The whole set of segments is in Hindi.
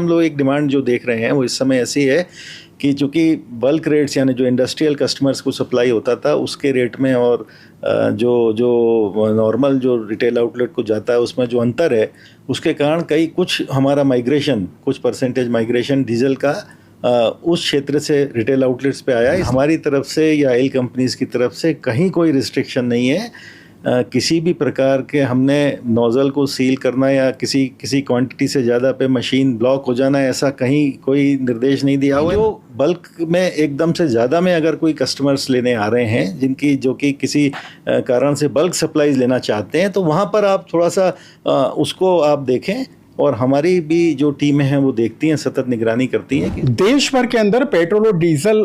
हम लोग एक डिमांड जो देख रहे हैं वो इस समय ऐसी है कि चूँकि बल्क रेट्स यानी जो इंडस्ट्रियल कस्टमर्स को सप्लाई होता था उसके रेट में और जो नॉर्मल जो रिटेल आउटलेट को जाता है उसमें जो अंतर है उसके कारण कुछ हमारा माइग्रेशन कुछ परसेंटेज माइग्रेशन डीजल का उस क्षेत्र से रिटेल आउटलेट्स पे आया है। हमारी तरफ से या ऑयल कंपनीज़ की तरफ से कहीं कोई रिस्ट्रिक्शन नहीं है। किसी भी प्रकार के हमने नोज़ल को सील करना या किसी क्वांटिटी से ज़्यादा पे मशीन ब्लॉक हो जाना ऐसा कहीं कोई निर्देश नहीं दिया हुआ है। जो बल्क में एकदम से ज़्यादा में अगर कोई कस्टमर्स लेने आ रहे हैं जो कि किसी कारण से बल्क सप्लाईज लेना चाहते हैं तो वहाँ पर आप थोड़ा सा उसको आप देखें और हमारी भी जो टीमें हैं वो देखती हैं, सतत निगरानी करती हैं कि देश भर के अंदर पेट्रोल और डीजल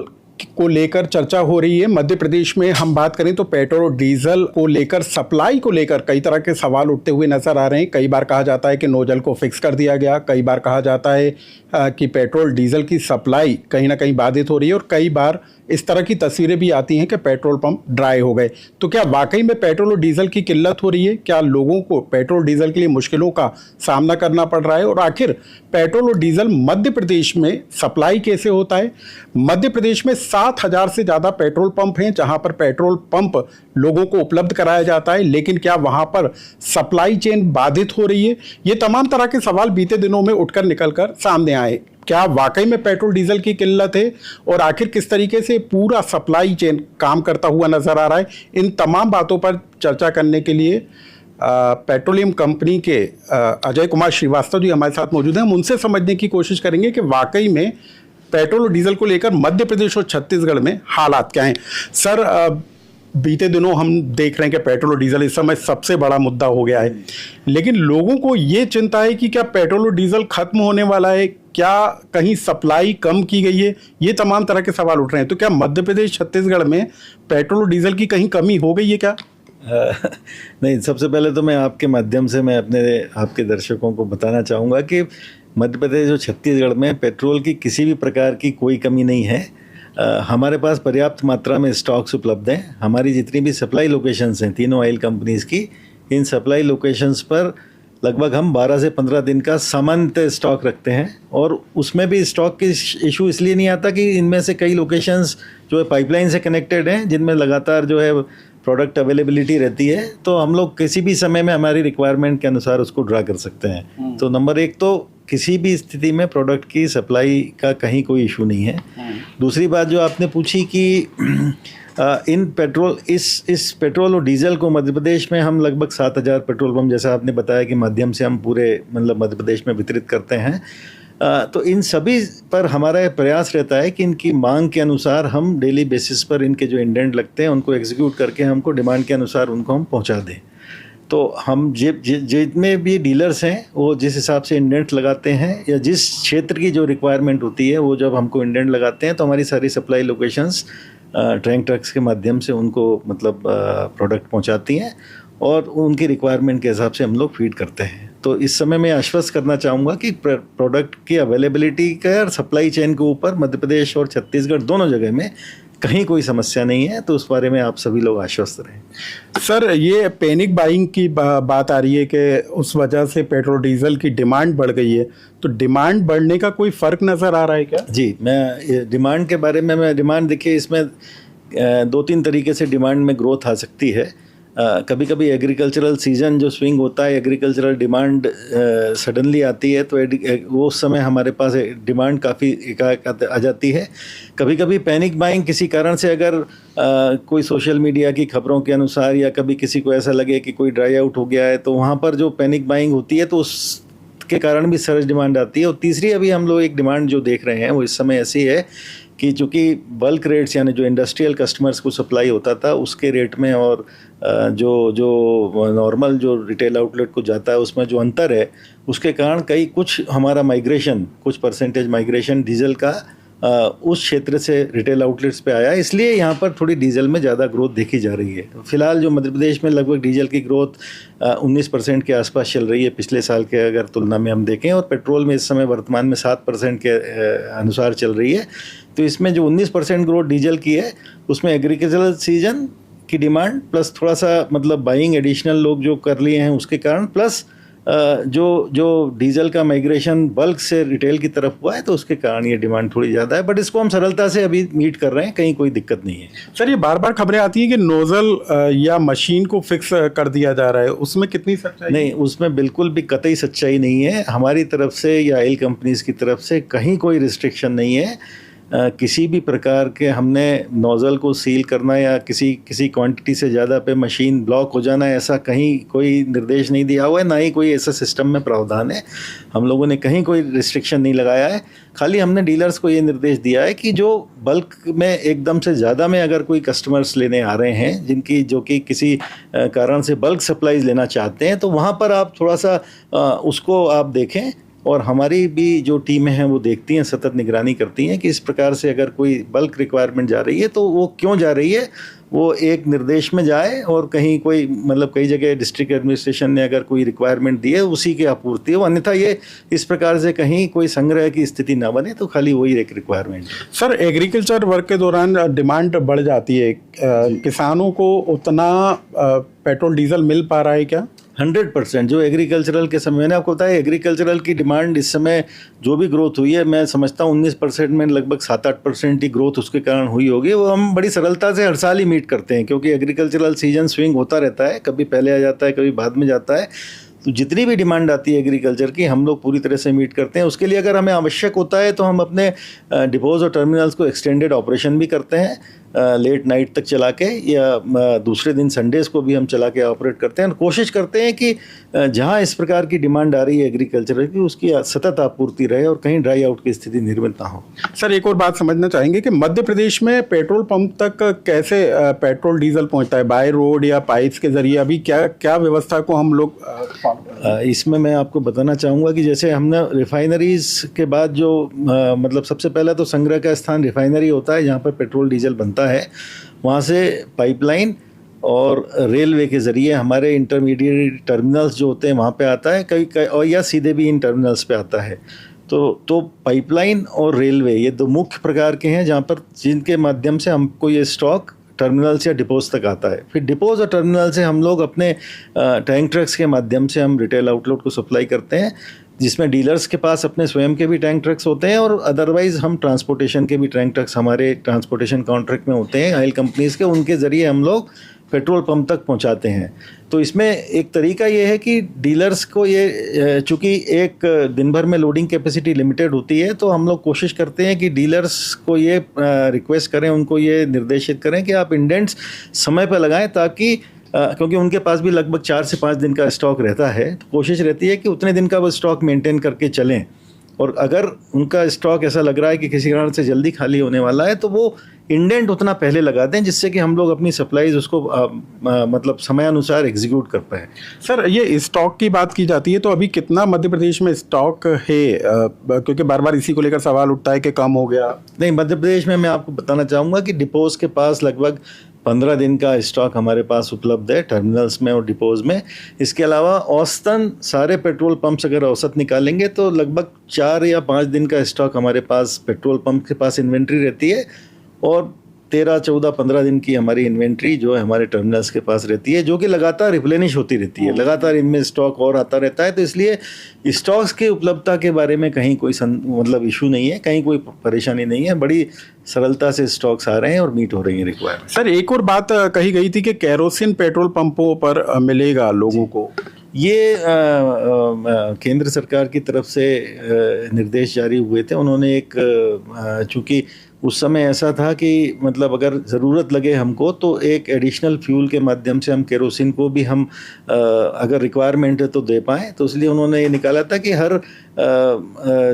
को लेकर चर्चा हो रही है। मध्य प्रदेश में हम बात करें तो पेट्रोल और डीजल को लेकर सप्लाई को लेकर कई तरह के सवाल उठते हुए नजर आ रहे हैं। कई बार कहा जाता है कि नोजल को फिक्स कर दिया गया, कई बार कहा जाता है कि पेट्रोल डीजल की सप्लाई कहीं ना कहीं बाधित हो रही है और कई बार इस तरह की तस्वीरें भी आती हैं कि पेट्रोल पंप ड्राई हो गए। तो क्या वाकई में पेट्रोल और डीजल की किल्लत हो रही है? क्या लोगों को पेट्रोल डीजल के लिए मुश्किलों का सामना करना पड़ रहा है? और आखिर पेट्रोल और डीजल मध्य प्रदेश में सप्लाई कैसे होता है? मध्य प्रदेश में 7,000 से ज़्यादा पेट्रोल पंप हैं जहां पर पेट्रोल पंप लोगों को उपलब्ध कराया जाता है, लेकिन क्या वहां पर सप्लाई चेन बाधित हो रही है? ये तमाम तरह के सवाल बीते दिनों में उठकर निकलकर सामने आए। क्या वाकई में पेट्रोल डीजल की किल्लत है और आखिर किस तरीके से पूरा सप्लाई चेन काम करता हुआ नजर आ रहा है? इन तमाम बातों पर चर्चा करने के लिए पेट्रोलियम कंपनी के अजय कुमार श्रीवास्तव जी हमारे साथ मौजूद हैं। हम उनसे समझने की कोशिश करेंगे कि वाकई में पेट्रोल और डीजल को लेकर मध्य प्रदेश और छत्तीसगढ़ में हालात क्या हैं। सर, बीते दिनों हम देख रहे हैं कि पेट्रोल और डीजल इस समय सबसे बड़ा मुद्दा हो गया है, लेकिन लोगों को ये चिंता है कि क्या पेट्रोल और डीजल खत्म होने वाला है, क्या कहीं सप्लाई कम की गई है? ये तमाम तरह के सवाल उठ रहे हैं। तो क्या मध्य प्रदेश छत्तीसगढ़ में पेट्रोल और डीजल की कहीं कमी हो गई है क्या? नहीं, सबसे पहले तो मैं आपके माध्यम से मैं आपके दर्शकों को बताना चाहूँगा कि मध्य प्रदेश और छत्तीसगढ़ में पेट्रोल की किसी भी प्रकार की कोई कमी नहीं है। हमारे पास पर्याप्त मात्रा में स्टॉक्स उपलब्ध हैं। हमारी जितनी भी सप्लाई लोकेशंस हैं तीनों ऑयल कंपनीज़ की, इन सप्लाई लोकेशंस पर लगभग हम 12 से 15 दिन का सामान्यतः स्टॉक रखते हैं और उसमें भी स्टॉक की इशू इसलिए नहीं आता कि इनमें से कई लोकेशंस जो है पाइपलाइन से कनेक्टेड हैं जिनमें लगातार जो है प्रोडक्ट अवेलेबिलिटी रहती है, तो हम लोग किसी भी समय में हमारी रिक्वायरमेंट के अनुसार उसको ड्रा कर सकते हैं। तो नंबर एक तो किसी भी स्थिति में प्रोडक्ट की सप्लाई का कहीं कोई इशू नहीं है। दूसरी बात जो आपने पूछी कि इस पेट्रोल और डीजल को मध्य प्रदेश में हम लगभग 7,000 पेट्रोल पंप, जैसा आपने बताया कि माध्यम से हम पूरे मतलब मध्य प्रदेश में वितरित करते हैं। तो इन सभी पर हमारा प्रयास रहता है कि इनकी मांग के अनुसार हम डेली बेसिस पर इनके जो इंडेंट लगते हैं उनको एग्जीक्यूट करके हमको डिमांड के अनुसार उनको हम पहुंचा दें। तो हम जितने भी डीलर्स हैं वो जिस हिसाब से इंडेंट लगाते हैं या जिस क्षेत्र की जो रिक्वायरमेंट होती है वो जब हमको इंडेंट लगाते हैं तो हमारी सारी सप्लाई लोकेशंस टैंक ट्रक्स के माध्यम से उनको मतलब प्रोडक्ट पहुंचाती हैं और उनकी रिक्वायरमेंट के हिसाब से हम लोग फीड करते हैं। तो इस समय मैं आश्वस्त करना चाहूँगा कि प्रोडक्ट की अवेलेबिलिटी का और सप्लाई चेन के ऊपर मध्य प्रदेश और छत्तीसगढ़ दोनों जगह में कहीं कोई समस्या नहीं है। तो उस बारे में आप सभी लोग आश्वस्त रहें। सर, ये पैनिक बाइंग की बात आ रही है कि उस वजह से पेट्रोल डीजल की डिमांड बढ़ गई है, तो डिमांड बढ़ने का कोई फ़र्क नज़र आ रहा है क्या? जी, मैं डिमांड के बारे में डिमांड देखिए, इसमें 2-3 तरीके से डिमांड में ग्रोथ आ सकती है। कभी कभी एग्रीकल्चरल सीजन जो स्विंग होता है, एग्रीकल्चरल डिमांड सडनली आती है तो वो उस समय हमारे पास डिमांड काफ़ी एकाएक आ जाती है। कभी कभी पैनिक बाइंग किसी कारण से अगर कोई सोशल मीडिया की खबरों के अनुसार या कभी किसी को ऐसा लगे कि कोई ड्राई आउट हो गया है तो वहाँ पर जो पैनिक बाइंग होती है तो उसके कारण भी सर्ज डिमांड आती है। और तीसरी अभी हम लोग एक डिमांड जो देख रहे हैं वो इस समय ऐसी है कि चूँकि बल्क रेट्स यानी जो इंडस्ट्रियल कस्टमर्स को सप्लाई होता था उसके रेट में और जो नॉर्मल जो रिटेल आउटलेट को जाता है उसमें जो अंतर है उसके कारण कुछ हमारा माइग्रेशन कुछ परसेंटेज माइग्रेशन डीजल का उस क्षेत्र से रिटेल आउटलेट्स पे आया, इसलिए यहाँ पर थोड़ी डीजल में ज़्यादा ग्रोथ देखी जा रही है। फिलहाल जो मध्य प्रदेश में लगभग डीजल की ग्रोथ 19% के आसपास चल रही है पिछले साल के अगर तुलना में हम देखें, और पेट्रोल में इस समय वर्तमान में 7% के अनुसार चल रही है। तो इसमें जो 19% ग्रोथ डीजल की है उसमें एग्रीकल्चरल सीजन की डिमांड प्लस थोड़ा सा मतलब बाइंग एडिशनल लोग जो कर लिए हैं उसके कारण प्लस जो डीजल का माइग्रेशन बल्क से रिटेल की तरफ हुआ है तो उसके कारण ये डिमांड थोड़ी ज़्यादा है, बट इसको हम सरलता से अभी मीट कर रहे हैं, कहीं कोई दिक्कत नहीं है। सर, ये बार बार खबरें आती हैं कि नोजल या मशीन को फिक्स कर दिया जा रहा है, उसमें कितनी सच्चाई? नहीं, उसमें बिल्कुल भी कतई सच्चाई नहीं है। हमारी तरफ से या ऑयल कंपनीज की तरफ से कहीं कोई रिस्ट्रिक्शन नहीं है। किसी भी प्रकार के हमने नोज़ल को सील करना या किसी क्वांटिटी से ज़्यादा पे मशीन ब्लॉक हो जाना, ऐसा कहीं कोई निर्देश नहीं दिया हुआ है, ना ही कोई ऐसा सिस्टम में प्रावधान है। हम लोगों ने कहीं कोई रिस्ट्रिक्शन नहीं लगाया है। खाली हमने डीलर्स को ये निर्देश दिया है कि जो बल्क में एकदम से ज़्यादा में अगर कोई कस्टमर्स लेने आ रहे हैं जो कि किसी कारण से बल्क सप्लाईज लेना चाहते हैं, तो वहाँ पर आप थोड़ा सा उसको आप देखें। और हमारी भी जो टीमें हैं वो देखती हैं, सतत निगरानी करती हैं कि इस प्रकार से अगर कोई बल्क रिक्वायरमेंट जा रही है तो वो क्यों जा रही है, वो एक निर्देश में जाए और कहीं कोई मतलब कई जगह डिस्ट्रिक्ट एडमिनिस्ट्रेशन ने अगर कोई रिक्वायरमेंट दी है उसी की आपूर्ति हो, अन्यथा ये इस प्रकार से कहीं कोई संग्रह की स्थिति ना बने, तो खाली वही एक रिक्वायरमेंट है। सर, एग्रीकल्चर वर्क के दौरान डिमांड बढ़ जाती है, किसानों को उतना पेट्रोल डीजल मिल पा रहा है क्या? 100% जो एग्रीकल्चरल के समय, मैंने आपको बताया एग्रीकल्चरल की डिमांड इस समय जो भी ग्रोथ हुई है, मैं समझता हूँ 19% में लगभग 7-8% ही ग्रोथ उसके कारण हुई होगी। वो हम बड़ी सरलता से हर साल ही मीट करते हैं, क्योंकि एग्रीकल्चरल सीजन स्विंग होता रहता है, कभी पहले आ जाता है कभी बाद में जाता है। तो जितनी भी डिमांड आती है एग्रीकल्चर की हम लोग पूरी तरह से मीट करते हैं। उसके लिए अगर हमें आवश्यक होता है तो हम अपने डिपोज और टर्मिनल्स को एक्सटेंडेड ऑपरेशन भी करते हैं, लेट नाइट तक चला के, या दूसरे दिन संडेज़ को भी हम चला के ऑपरेट करते हैं। और कोशिश करते हैं कि जहां इस प्रकार की डिमांड आ रही है एग्रीकल्चर की, उसकी सतत आपूर्ति रहे और कहीं ड्राई आउट की स्थिति निर्मित ना हो। सर, एक और बात समझना चाहेंगे कि मध्य प्रदेश में पेट्रोल पंप तक कैसे पेट्रोल डीजल पहुंचता है, बाय रोड या पाइप्स के जरिए? अभी क्या व्यवस्था को हम लोग इसमें मैं आपको बताना चाहूँगा कि जैसे हमने रिफाइनरीज के बाद जो मतलब सबसे पहला तो संग्रह का स्थान रिफाइनरी होता है जहाँ पर पेट्रोल डीजल बनता है, वहाँ से पाइपलाइन और रेलवे के ज़रिए हमारे इंटरमीडिएट टर्मिनल्स जो होते हैं वहाँ पे आता है, कई और या सीधे भी इन टर्मिनल्स पे आता है। तो पाइपलाइन और रेलवे ये दो मुख्य प्रकार के हैं जहाँ पर जिनके माध्यम से हमको ये स्टॉक टर्मिनल से या डिपोज तक आता है। फिर डिपोज और टर्मिनल से हम लोग अपने टैंक ट्रक्स के माध्यम से हम रिटेल आउटलेट को सप्लाई करते हैं, जिसमें डीलर्स के पास अपने स्वयं के भी टैंक ट्रक्स होते हैं और अदरवाइज़ हम ट्रांसपोर्टेशन के भी टैंक ट्रक्स हमारे ट्रांसपोर्टेशन कॉन्ट्रैक्ट में होते हैं ऑयल कंपनीज़ के, उनके ज़रिए हम लोग पेट्रोल पंप तक पहुंचाते हैं। तो इसमें एक तरीका ये है कि डीलर्स को ये चूँकि एक दिन भर में लोडिंग कैपेसिटी लिमिटेड होती है, तो हम लोग कोशिश करते हैं कि डीलर्स को ये रिक्वेस्ट करें, उनको ये निर्देशित करें कि आप इंडेंट्स समय पर लगाएं, ताकि क्योंकि उनके पास भी लगभग 4 से 5 दिन का स्टॉक रहता है, तो कोशिश रहती है कि उतने दिन का वो स्टॉक मेंटेन करके चलें। और अगर उनका स्टॉक ऐसा लग रहा है कि किसी कारण से जल्दी खाली होने वाला है, तो वो इंडेंट उतना पहले लगा दें जिससे कि हम लोग अपनी सप्लाईज उसको मतलब समयानुसार एग्जीक्यूट कर पाएँ। सर, ये स्टॉक की बात की जाती है तो अभी कितना मध्य प्रदेश में स्टॉक है? क्योंकि बार बार इसी को लेकर सवाल उठता है कि कम हो गया। नहीं, मध्य प्रदेश में मैं आपको बताना चाहूँगा कि डिपोज के पास लगभग 15 दिन का स्टॉक हमारे पास उपलब्ध है टर्मिनल्स में और डिपोज में। इसके अलावा औसतन सारे पेट्रोल पंप्स अगर औसत निकालेंगे तो लगभग 4 या 5 दिन का स्टॉक हमारे पास पेट्रोल पंप के पास इन्वेंट्री रहती है, और 13, 14, 15 दिन की हमारी इन्वेंट्री जो है हमारे टर्मिनल्स के पास रहती है, जो कि लगातार रिप्लेनिश होती रहती है, लगातार इनमें स्टॉक और आता रहता है। तो इसलिए स्टॉक्स की उपलब्धता के बारे में कहीं कोई मतलब इशू नहीं है, कहीं कोई परेशानी नहीं है, बड़ी सरलता से स्टॉक्स आ रहे हैं और मीट हो रही हैं रिक्वायरमेंट। सर, एक और बात कही गई थी कि केरोसिन पेट्रोल पंपों पर मिलेगा लोगों को। ये केंद्र सरकार की तरफ से निर्देश जारी हुए थे। उन्होंने एक चूँकि उस समय ऐसा था कि मतलब अगर ज़रूरत लगे हमको तो एक एडिशनल फ्यूल के माध्यम से हम केरोसिन को भी हम अगर रिक्वायरमेंट है तो दे पाएँ, तो इसलिए उन्होंने ये निकाला था कि हर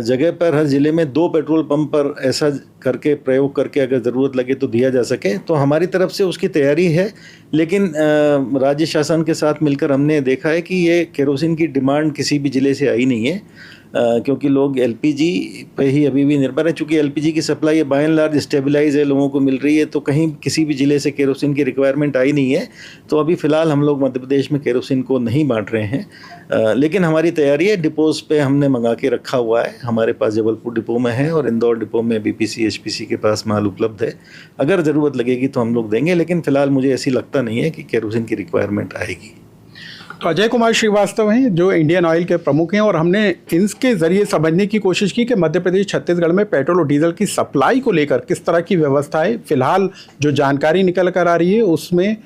जगह पर, हर ज़िले में 2 पेट्रोल पंप पर ऐसा करके प्रयोग करके अगर ज़रूरत लगे तो दिया जा सके। तो हमारी तरफ से उसकी तैयारी है, लेकिन राज्य शासन के साथ मिलकर हमने देखा है कि ये केरोसिन की डिमांड किसी भी ज़िले से आई नहीं है, क्योंकि लोग एलपीजी पे ही अभी भी निर्भर है। चूँकि एलपीजी की supply by and large stabilise है, लोगों को मिल रही है, तो कहीं किसी भी ज़िले से केरोसिन की रिक्वायरमेंट आई नहीं है। तो अभी फ़िलहाल हम लोग मध्य प्रदेश में केरोसिन को नहीं बांट रहे हैं, लेकिन हमारी तैयारी है। डिपोज पे हमने मंगा के रखा हुआ है, हमारे पास जबलपुर डिपो में है और इंदौर डिपो में बीपीसी एचपीसी के पास माल उपलब्ध है। अगर ज़रूरत लगेगी तो हम लोग देंगे, लेकिन फ़िलहाल मुझे ऐसी लगता नहीं है कि केरोसिन की रिक्वायरमेंट आएगी। तो अजय कुमार श्रीवास्तव हैं जो इंडियन ऑयल के प्रमुख हैं, और हमने इनके जरिए समझने की कोशिश की कि मध्य प्रदेश छत्तीसगढ़ में पेट्रोल और डीजल की सप्लाई को लेकर किस तरह की व्यवस्था है। फिलहाल जो जानकारी निकल कर आ रही है उसमें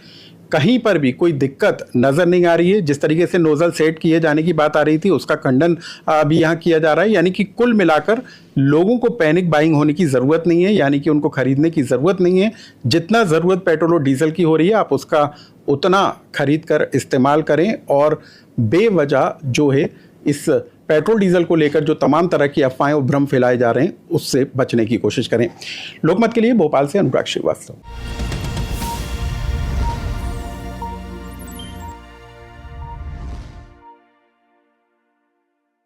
कहीं पर भी कोई दिक्कत नजर नहीं आ रही है। जिस तरीके से नोजल सेट किए जाने की बात आ रही थी उसका खंडन भी यहाँ किया जा रहा है। यानी कि कुल मिलाकर लोगों को पैनिक बाइंग होने की ज़रूरत नहीं है, यानी कि उनको खरीदने की ज़रूरत नहीं है। जितना ज़रूरत पेट्रोल और डीजल की हो रही है आप उसका उतना खरीद कर इस्तेमाल करें, और बेवजह जो है इस पेट्रोल डीजल को लेकर जो तमाम तरह की अफवाहें और भ्रम फैलाए जा रहे हैं उससे बचने की कोशिश करें। लोकमत के लिए भोपाल से अनुराग श्रीवास्तव।